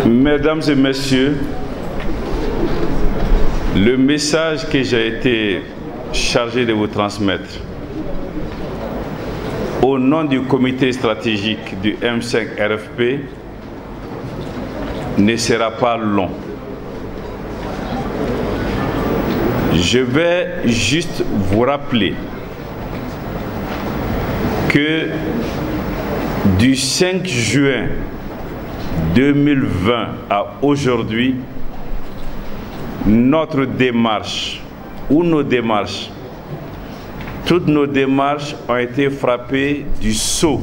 Mesdames et messieurs, le message que j'ai été chargé de vous transmettre au nom du comité stratégique du M5 RFP ne sera pas long. Je vais juste vous rappeler que du 5 juin 2020 à aujourd'hui, notre démarche ou nos démarches, toutes nos démarches ont été frappées du sceau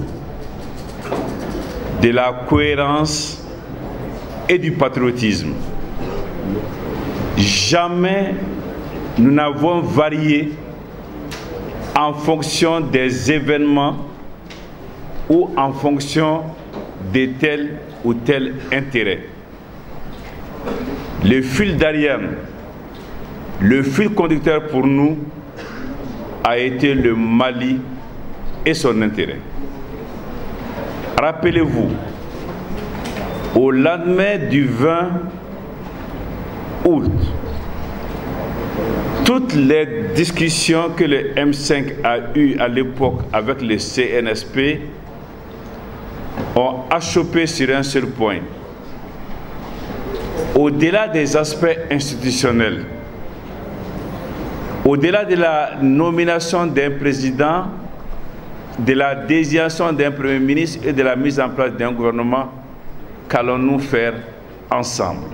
de la cohérence et du patriotisme. Jamais nous n'avons varié en fonction des événements ou en fonction de tel ou tel intérêt. Le fil d'Ariane, le fil conducteur pour nous a été le Mali et son intérêt. Rappelez-vous, au lendemain du 20 août, toutes les discussions que le M5 a eues à l'époque avec le CNSP ont achoppé sur un seul point. Au-delà des aspects institutionnels, au-delà de la nomination d'un président, de la désignation d'un premier ministre et de la mise en place d'un gouvernement, qu'allons-nous faire ensemble?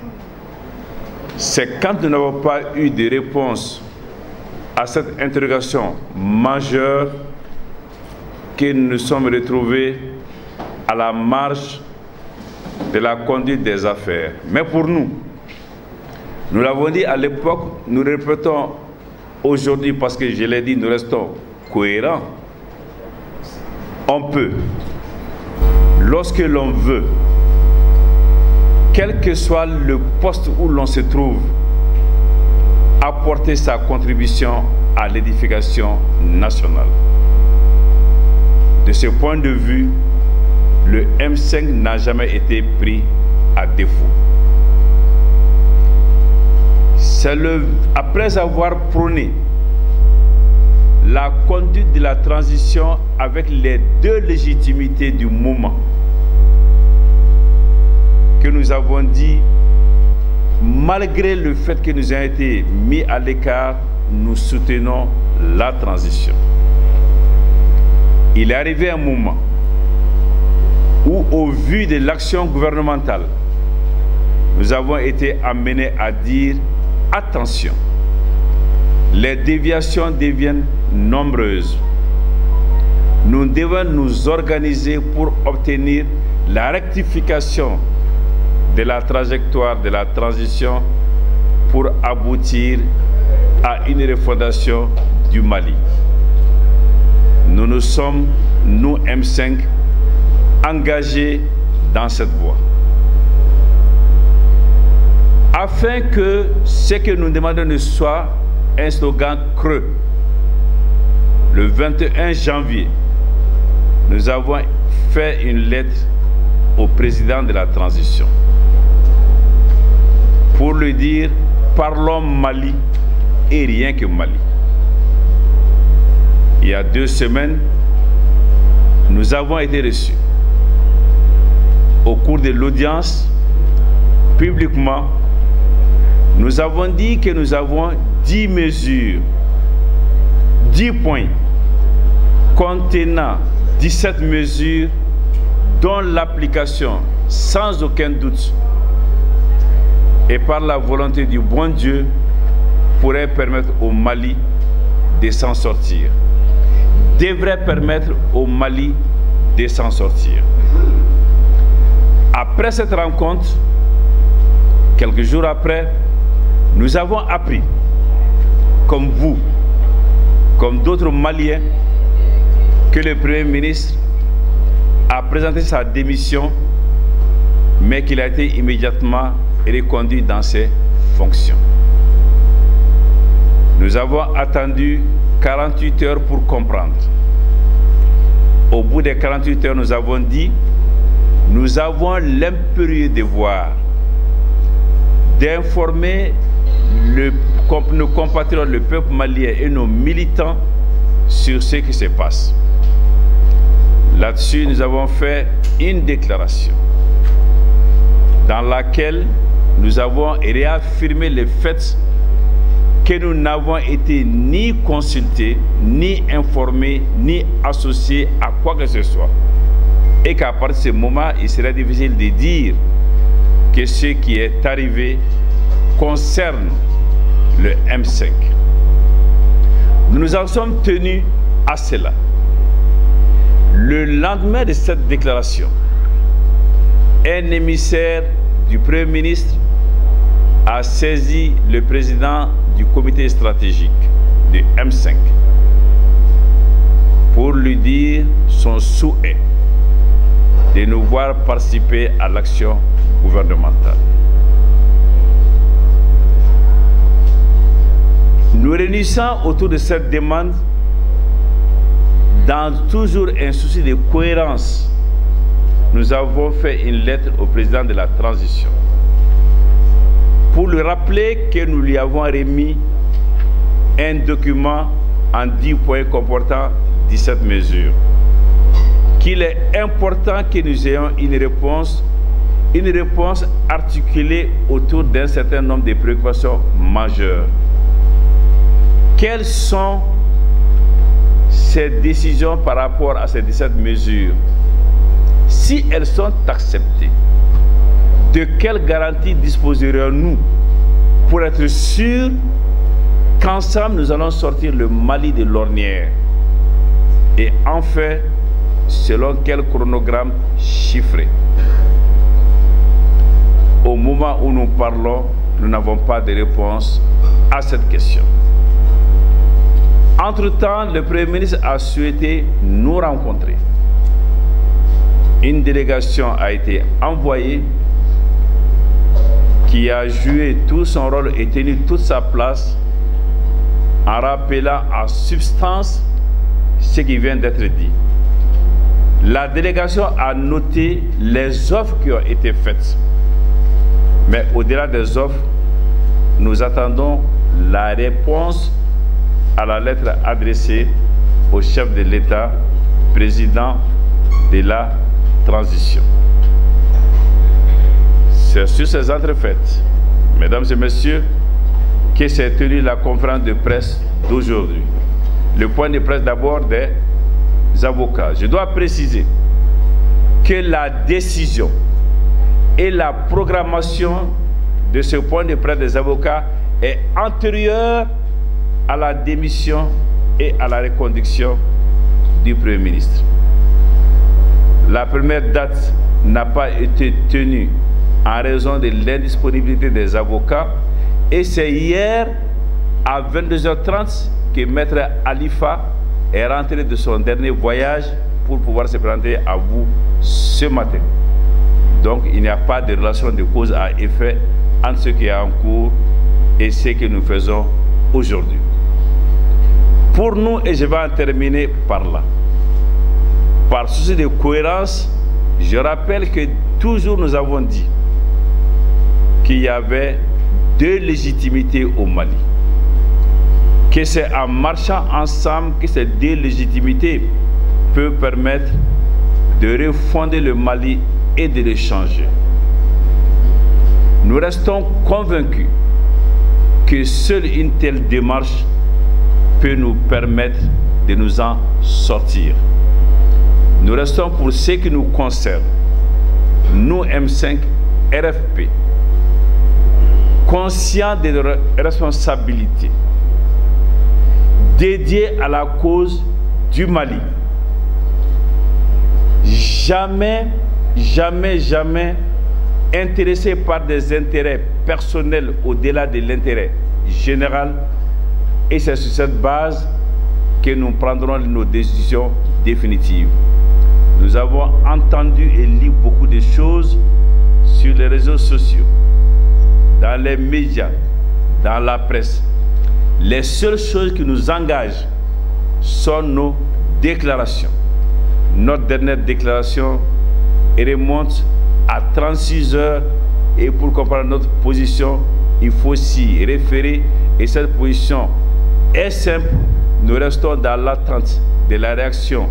C'est quand nous n'avons pas eu de réponse à cette interrogation majeure que nous nous sommes retrouvés à la marge de la conduite des affaires. Mais pour nous l'avons dit à l'époque, nous le répétons aujourd'hui parce que je l'ai dit, nous restons cohérents. On peut, lorsque l'on veut, quel que soit le poste où l'on se trouve, apporter sa contribution à l'édification nationale. De ce point de vue, le M5 n'a jamais été pris à défaut. C'est après avoir prôné la conduite de la transition avec les deux légitimités du moment que nous avons dit, malgré le fait que nous ayons été mis à l'écart, nous soutenons la transition. Il est arrivé un moment où, au vu de l'action gouvernementale, nous avons été amenés à dire attention, les déviations deviennent nombreuses. Nous devons nous organiser pour obtenir la rectification de la trajectoire de la transition pour aboutir à une refondation du Mali. Nous nous sommes, nous M5, engagés dans cette voie. Afin que ce que nous demandons ne soit un slogan creux, le 21 janvier, nous avons fait une lettre au président de la transition pour lui dire « Parlons Mali et rien que Mali ». Il y a 2 semaines, nous avons été reçus. Au cours de l'audience, publiquement, nous avons dit que nous avons 10 mesures, 10 points contenant 17 mesures dont l'application, sans aucun doute, et par la volonté du bon Dieu, pourrait permettre au Mali de s'en sortir, devrait permettre au Mali de s'en sortir. Après cette rencontre, quelques jours après, nous avons appris, comme vous, comme d'autres Maliens, que le Premier ministre a présenté sa démission, mais qu'il a été immédiatement reconduit dans ses fonctions. Nous avons attendu 48 heures pour comprendre. Au bout des 48 heures, nous avons dit, nous avons l'impérieux devoir d'informer nos compatriotes, le peuple malien et nos militants sur ce qui se passe. Là-dessus, nous avons fait une déclaration dans laquelle nous avons réaffirmé le fait que nous n'avons été ni consultés, ni informés, ni associés à quoi que ce soit. Et qu'à partir de ce moment, il serait difficile de dire que ce qui est arrivé concerne le M5. Nous nous en sommes tenus à cela. Le lendemain de cette déclaration, un émissaire du Premier ministre a saisi le président du comité stratégique du M5 pour lui dire son souhait de nous voir participer à l'action gouvernementale. Nous réunissons autour de cette demande dans toujours un souci de cohérence. Nous avons fait une lettre au président de la transition pour lui rappeler que nous lui avons remis un document en 10 points comportant 17 mesures. Qu'il est important que nous ayons une réponse articulée autour d'un certain nombre de préoccupations majeures. Quelles sont ces décisions par rapport à ces 17 mesures? Si elles sont acceptées, de quelles garanties disposerions-nous pour être sûrs qu'ensemble nous allons sortir le Mali de l'ornière? Et enfin, selon quel chronogramme chiffré? Au moment où nous parlons, nous n'avons pas de réponse à cette question. Entre-temps, le Premier ministre a souhaité nous rencontrer. Une délégation a été envoyée qui a joué tout son rôle et tenu toute sa place en rappelant en substance ce qui vient d'être dit. La délégation a noté les offres qui ont été faites. Mais au-delà des offres, nous attendons la réponse à la lettre adressée au chef de l'État, président de la transition. C'est sur ces entrefaites, mesdames et messieurs, que s'est tenue la conférence de presse d'aujourd'hui. Le point de presse d'abord des avocats. Je dois préciser que la décision et la programmation de ce point de presse des avocats est antérieure à la démission et à la reconduction du Premier ministre. La première date n'a pas été tenue en raison de l'indisponibilité des avocats et c'est hier à 22h30 que Maître Alifa est rentré de son dernier voyage pour pouvoir se présenter à vous ce matin. Donc il n'y a pas de relation de cause à effet entre ce qui est en cours et ce que nous faisons aujourd'hui. Pour nous, et je vais en terminer par là, par souci de cohérence, je rappelle que toujours nous avons dit qu'il y avait deux légitimités au Mali. Que c'est en marchant ensemble que ces deux légitimités peuvent permettre de refonder le Mali et de le changer. Nous restons convaincus que seule une telle démarche peut nous permettre de nous en sortir. Nous restons pour ce qui nous concerne, nous M5 RFP, conscients de nos responsabilités, dédiés à la cause du Mali. Jamais, jamais, jamais intéressés par des intérêts personnels au-delà de l'intérêt général. Et c'est sur cette base que nous prendrons nos décisions définitives. Nous avons entendu et lu beaucoup de choses sur les réseaux sociaux, dans les médias, dans la presse. Les seules choses qui nous engagent sont nos déclarations. Notre dernière déclaration remonte à 36 heures Et pour comprendre notre position, il faut s'y référer. Et cette position est simple. Nous restons dans l'attente de la réaction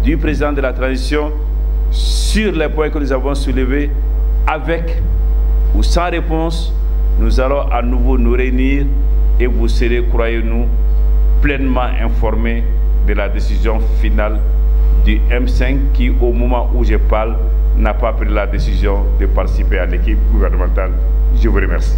du président de la transition sur les points que nous avons soulevés. Avec ou sans réponse, nous allons à nouveau nous réunir et vous serez, croyez-nous, pleinement informés de la décision finale du M5 qui, au moment où je parle, n'a pas pris la décision de participer à l'équipe gouvernementale. Je vous remercie.